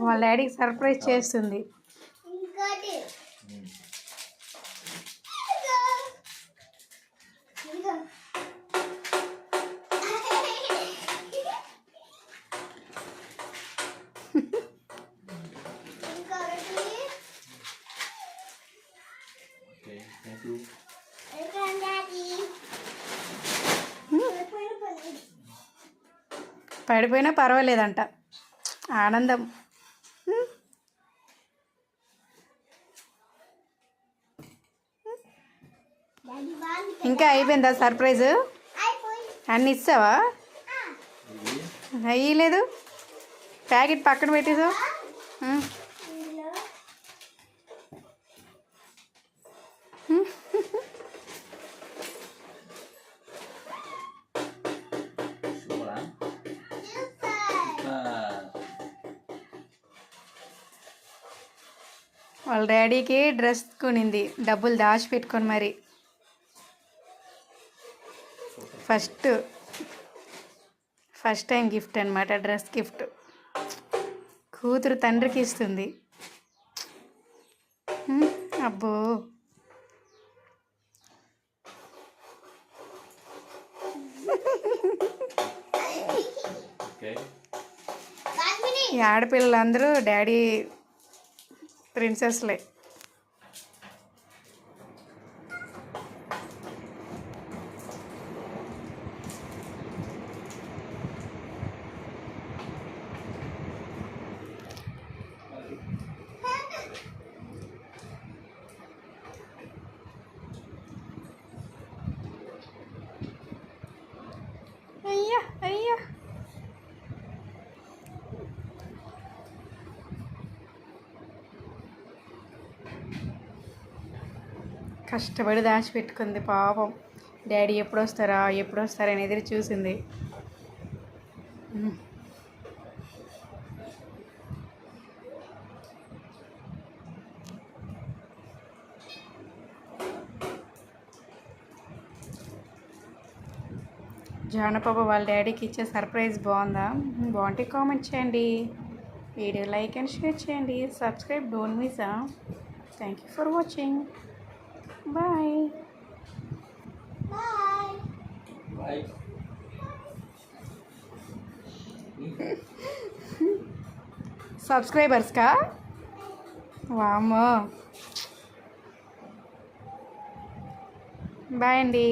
వాళ్ళ డాడీకి సర్ప్రైజ్ చేస్తుంది. పడిపోయినా పర్వాలేదంట, ఆనందం. ఇంకా అయిపోయిందా సర్ప్రైజ్? అన్నీ ఇస్తావా? అయ్యలేదు, ప్యాకెట్ పక్కన పెట్టేసావు. వాళ్ళ డాడీకి డ్రెస్ కొనింది, డబ్బులు దాచిపెట్టుకొని మరి. ఫస్ట్ టైం గిఫ్ట్ అనమాట, డ్రెస్ గిఫ్ట్. కూతురు తండ్రికి ఇస్తుంది. అబ్బో, ఈ ఆడపిల్లలందరూ డాడీ ప్రిన్సెస్లే. అయ్యా అయ్యా, కష్టపడి దాచిపెట్టుకుంది పాపం. డాడీ ఎప్పుడు వస్తారా అని ఎదురు చూసింది. జానపాప వాళ్ళ డాడీకి ఇచ్చే సర్ప్రైజ్ బాగుందా? బాగుంటే కామెంట్ చేయండి, వీడియో లైక్ అండ్ షేర్ చేయండి, subscribe don't miss. Thank you for watching. Bye. సబ్స్క్రైబర్స్కా? వామ్మో. బాయ్ అండి.